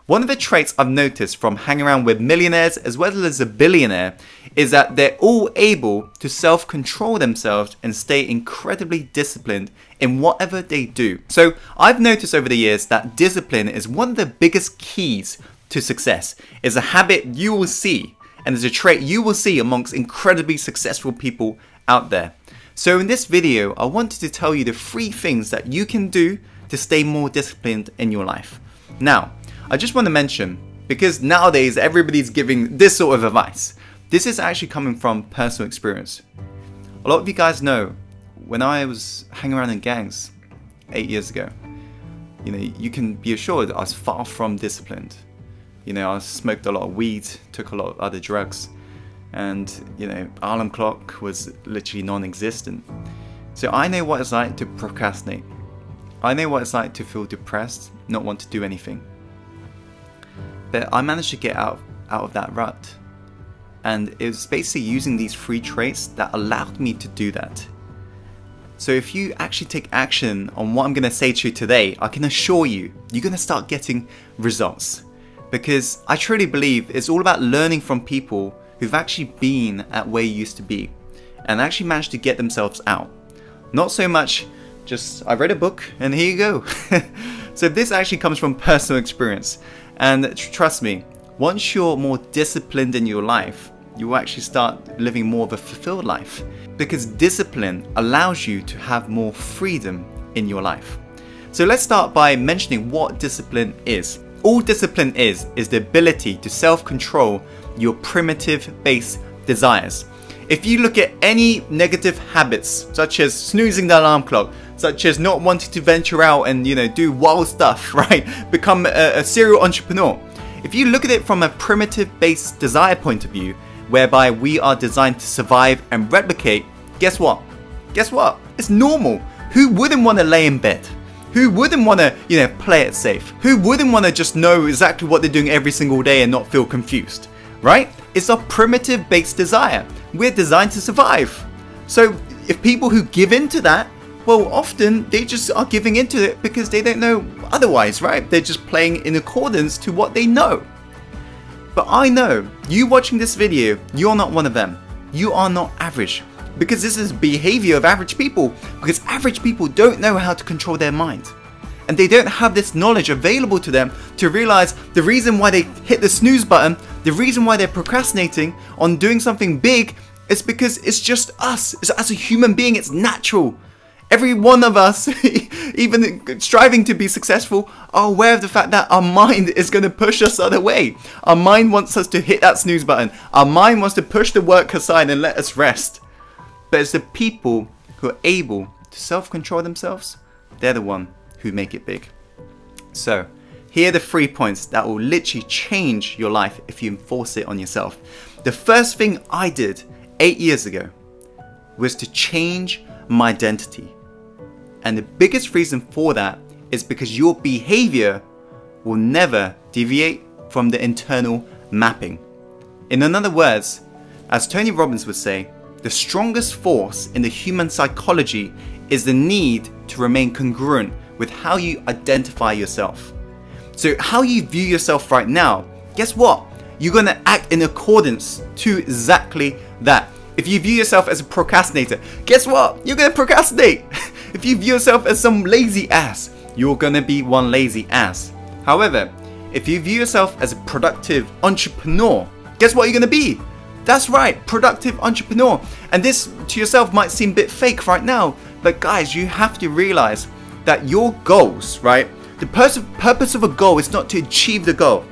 One of the traits I've noticed from hanging around with millionaires as well as a billionaire is that they're all able to self-control themselves and stay incredibly disciplined in whatever they do. So I've noticed over the years that discipline is one of the biggest keys to success. It's a habit you will see, and it's a trait you will see amongst incredibly successful people out there. So in this video, I wanted to tell you the 3 things that you can do to stay more disciplined in your life. Now, I just want to mention, because nowadays everybody's giving this sort of advice. This is actually coming from personal experience. A lot of you guys know, when I was hanging around in gangs 8 years ago, you can be assured I was far from disciplined. I smoked a lot of weed, took a lot of other drugs, and alarm clock was literally non-existent. So I know what it's like to procrastinate. I know what it's like to feel depressed, not want to do anything. But I managed to get out of that rut. And it was basically using these 3 traits that allowed me to do that. So if you actually take action on what I'm going to say to you today, I can assure you, you're going to start getting results. Because I truly believe it's all about learning from people who've actually been at where you used to be and actually managed to get themselves out. Not so much just, I read a book and here you go. So this actually comes from personal experience. And trust me, once you're more disciplined in your life, you will actually start living more of a fulfilled life, because discipline allows you to have more freedom in your life. So let's start by mentioning what discipline is. All discipline is the ability to self-control your primitive base desires. If you look at any negative habits, such as snoozing the alarm clock, such as not wanting to venture out and do wild stuff, right? Become a serial entrepreneur. If you look at it from a primitive base desire point of view, whereby we are designed to survive and replicate, guess what? Guess what? It's normal. Who wouldn't want to lay in bed? Who wouldn't want to, play it safe? Who wouldn't want to just know exactly what they're doing every single day and not feel confused, right? It's a primitive base desire. We're designed to survive. So if people who give into that, well, often they just are giving into it because they don't know otherwise, right? They're just playing in accordance to what they know. But I know, you watching this video, you're not one of them. You are not average. Because this is behavior of average people. Because average people don't know how to control their mind. And they don't have this knowledge available to them to realize the reason why they hit the snooze button, the reason why they're procrastinating on doing something big, is because it's just us. As a human being, it's natural. Every one of us, even striving to be successful, are aware of the fact that our mind is going to push us the other way. Our mind wants us to hit that snooze button. Our mind wants to push the work aside and let us rest. But it's the people who are able to self-control themselves, they're the one who make it big. So, here are the 3 points that will literally change your life if you enforce it on yourself. The first thing I did 8 years ago was to change my identity. And the biggest reason for that is because your behavior will never deviate from the internal mapping. In other words, as Tony Robbins would say, the strongest force in the human psychology is the need to remain congruent with how you identify yourself. So how you view yourself right now, guess what? You're going to act in accordance to exactly that. If you view yourself as a procrastinator, guess what? You're going to procrastinate. If you view yourself as some lazy ass, you're going to be one lazy ass. However, if you view yourself as a productive entrepreneur, guess what you're going to be? That's right, productive entrepreneur. And this to yourself might seem a bit fake right now, but guys, you have to realize that your goals, right? The purpose of a goal is not to achieve the goal.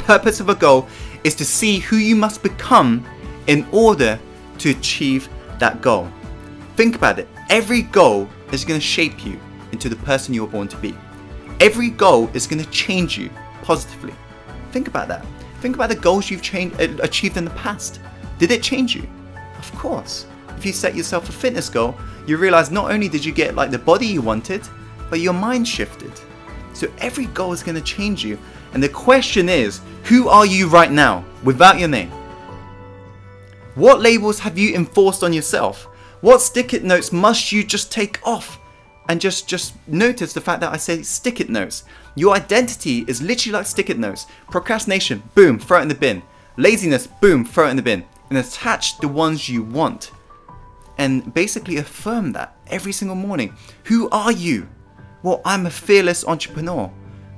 Purpose of a goal is to see who you must become in order to achieve that goal. Think about it. Every goal is going to shape you into the person you were born to be. Every goal is going to change you positively. Think about that. Think about the goals you've achieved in the past. Did it change you? Of course. If you set yourself a fitness goal, you realize not only did you get the body you wanted, but your mind shifted. So every goal is going to change you. And the question is, who are you right now without your name? What labels have you enforced on yourself? What sticky notes must you just take off? and just notice the fact that I say stick-it notes. Your identity is literally like stick-it notes. Procrastination, boom, throw it in the bin. Laziness, boom, throw it in the bin. And attach the ones you want. And basically affirm that every single morning. Who are you? Well, I'm a fearless entrepreneur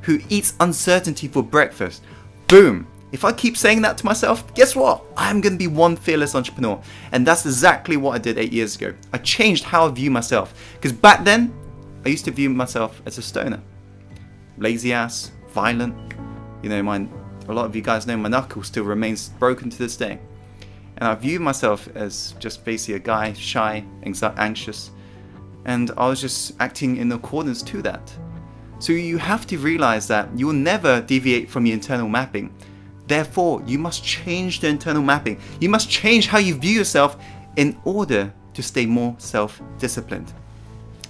who eats uncertainty for breakfast. Boom. If I keep saying that to myself, guess what? I'm going to be one fearless entrepreneur. And that's exactly what I did 8 years ago. I changed how I view myself. Because back then, I used to view myself as a stoner. Lazy ass, violent. You know, a lot of you guys know my knuckle still remains broken to this day. And I viewed myself as just basically a guy, shy, anxious. And I was just acting in accordance to that. So you have to realize that you will never deviate from your internal mapping. Therefore, you must change the internal mapping. You must change how you view yourself in order to stay more self-disciplined.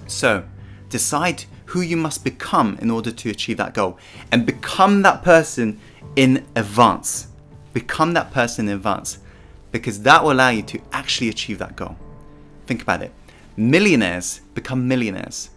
So, decide who you must become in order to achieve that goal. And become that person in advance. Become that person in advance. Because that will allow you to actually achieve that goal. Think about it. Millionaires become millionaires.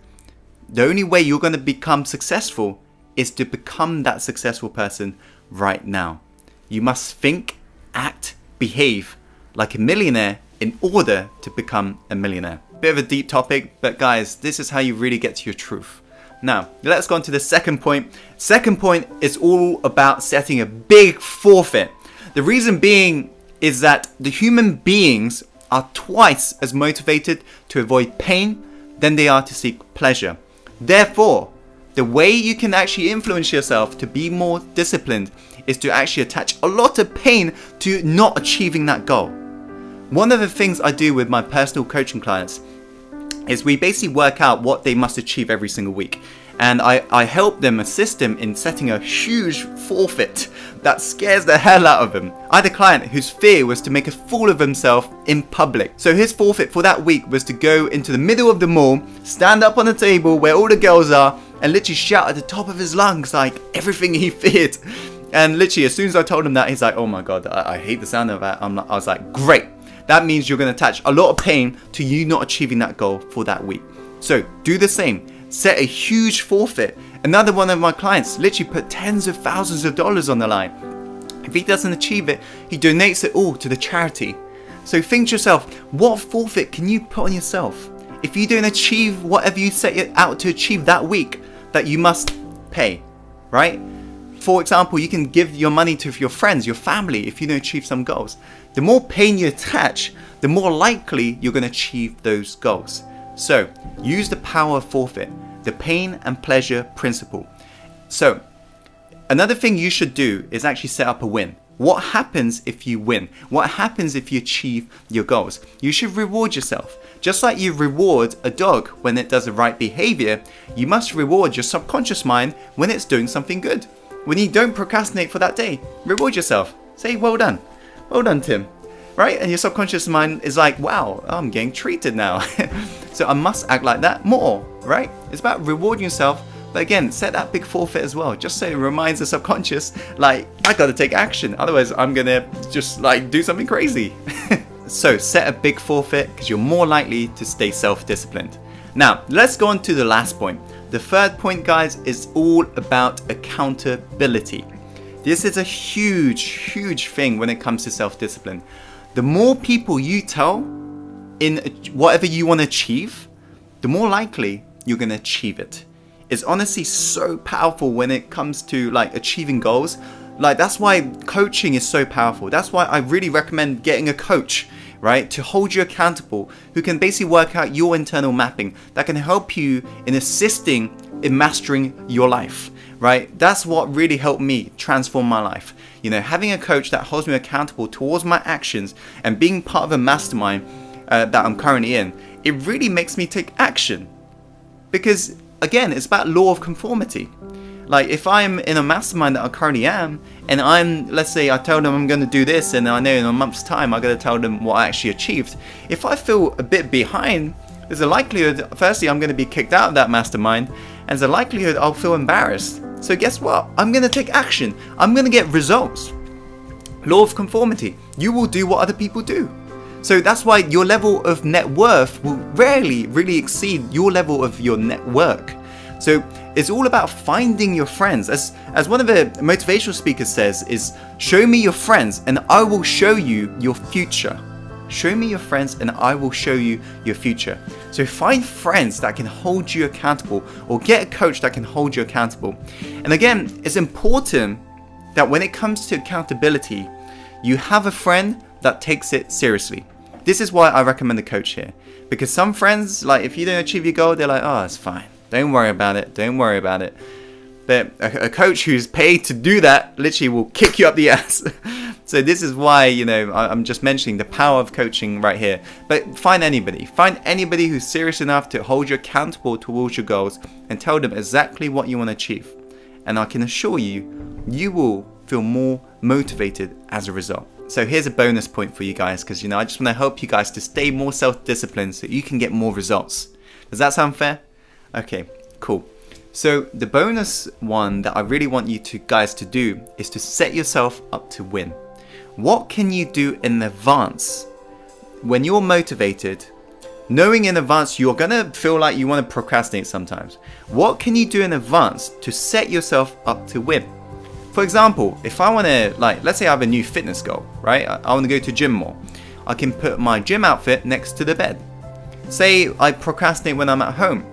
The only way you're going to become successful is to become that successful person right now. You must think, act, behave like a millionaire in order to become a millionaire. Bit of a deep topic, but guys, this is how you really get to your truth. Now, let's go on to the second point. Second point is all about setting a big forfeit. The reason being is that the human beings are twice as motivated to avoid pain than they are to seek pleasure. Therefore, the way you can actually influence yourself to be more disciplined is to actually attach a lot of pain to not achieving that goal. One of the things I do with my personal coaching clients is we basically work out what they must achieve every single week. And I help them, assist them in setting a huge forfeit that scares the hell out of them. I had a client whose fear was to make a fool of himself in public. So his forfeit for that week was to go into the middle of the mall, stand up on a table where all the girls are, and literally shout at the top of his lungs like everything he feared. And literally as soon as I told him that, he's like, oh my god, I hate the sound of that. I was like, great. That means you're going to attach a lot of pain to you not achieving that goal for that week. So do the same. Set a huge forfeit. Another one of my clients literally put tens of thousands of dollars on the line. If he doesn't achieve it, he donates it all to the charity. So think to yourself, what forfeit can you put on yourself? If you don't achieve whatever you set out to achieve that week, that you must pay, right? For example, you can give your money to your friends, your family, if you don't achieve some goals. The more pain you attach, the more likely you're going to achieve those goals. So, use the power of forfeit, the pain and pleasure principle. So, another thing you should do is actually set up a win. What happens if you win? What happens if you achieve your goals? You should reward yourself. Just like you reward a dog when it does the right behavior, you must reward your subconscious mind when it's doing something good. When you don't procrastinate for that day, reward yourself. Say, well done. Well done, Tim. Right? And your subconscious mind is like, wow, I'm getting treated now. So I must act like that more, right? It's about rewarding yourself. But again, set that big forfeit as well. Just so it reminds the subconscious, like, I gotta take action. Otherwise, I'm gonna just like do something crazy. So set a big forfeit because you're more likely to stay self-disciplined. Now, let's go on to the last point. The third point, guys, is all about accountability. This is a huge, huge thing when it comes to self-discipline. The more people you tell in whatever you want to achieve, the more likely you're going to achieve it. It's honestly so powerful when it comes to like achieving goals. Like that's why coaching is so powerful. That's why I really recommend getting a coach, right, to hold you accountable, who can basically work out your internal mapping that can help you in assisting in mastering your life, right? That's what really helped me transform my life. You know, having a coach that holds me accountable towards my actions and being part of a mastermind that I'm currently in, it really makes me take action. Because again, it's about law of conformity. Like if I'm in a mastermind that I currently am, and let's say I tell them I'm going to do this, and I know in a month's time I'm going to tell them what I actually achieved. If I feel a bit behind, there's a likelihood, firstly, I'm going to be kicked out of that mastermind, and there's a likelihood I'll feel embarrassed. So guess what? I'm going to take action. I'm going to get results. Law of conformity. You will do what other people do. So that's why your level of net worth will rarely really exceed your level of your network. So it's all about finding your friends. As one of the motivational speakers says, is show me your friends and I will show you your future. Show me your friends and I will show you your future. So find friends that can hold you accountable, or get a coach that can hold you accountable. And again, it's important that when it comes to accountability, you have a friend that takes it seriously. This is why I recommend a coach here. Because some friends, like if you don't achieve your goal, they're like, oh, it's fine. Don't worry about it. Don't worry about it. But a coach who's paid to do that literally will kick you up the ass. So this is why, you know, I'm just mentioning the power of coaching right here. But find anybody. Find anybody who's serious enough to hold you accountable towards your goals and tell them exactly what you want to achieve. And I can assure you, you will feel more motivated as a result. So here's a bonus point for you guys, because, you know, I just want to help you guys to stay more self-disciplined so you can get more results. Does that sound fair? Okay, cool. So the bonus one that I really want you guys to do is to set yourself up to win. What can you do in advance when you're motivated, knowing in advance you're gonna feel like you want to procrastinate sometimes? What can you do in advance to set yourself up to win? For example, if I want to, like, let's say I have a new fitness goal, right? I want to go to gym more. I can put my gym outfit next to the bed. Say I procrastinate when I'm at home.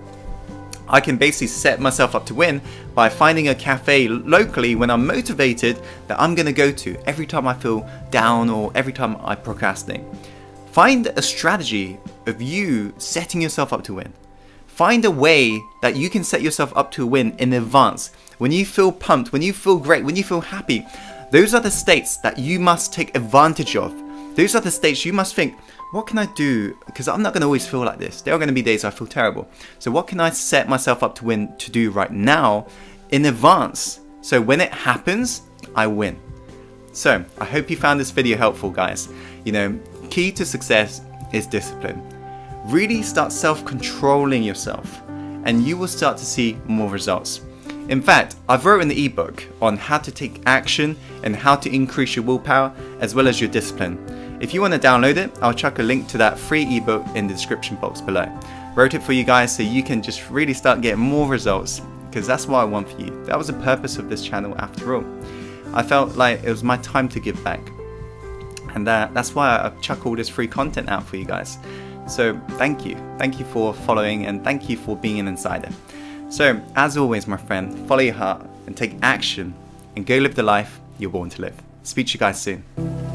I can basically set myself up to win by finding a cafe locally when I'm motivated that I'm going to go to every time I feel down or every time I procrastinate. Find a strategy of you setting yourself up to win. Find a way that you can set yourself up to win in advance. When you feel pumped, when you feel great, when you feel happy, those are the states that you must take advantage of. Those are the states you must think, what can I do? Because I'm not going to always feel like this. There are going to be days I feel terrible. So what can I set myself up to win to do right now in advance? So when it happens, I win. So I hope you found this video helpful, guys. You know, key to success is discipline. Really start self-controlling yourself and you will start to see more results. In fact, I've written an ebook on how to take action and how to increase your willpower as well as your discipline. If you want to download it, I'll chuck a link to that free ebook in the description box below. Wrote it for you guys so you can just really start getting more results, because that's what I want for you. That was the purpose of this channel after all. I felt like it was my time to give back. And that's why I chuck all this free content out for you guys. So thank you. Thank you for following and thank you for being an insider. So as always, my friend, follow your heart and take action and go live the life you're born to live. Speak to you guys soon.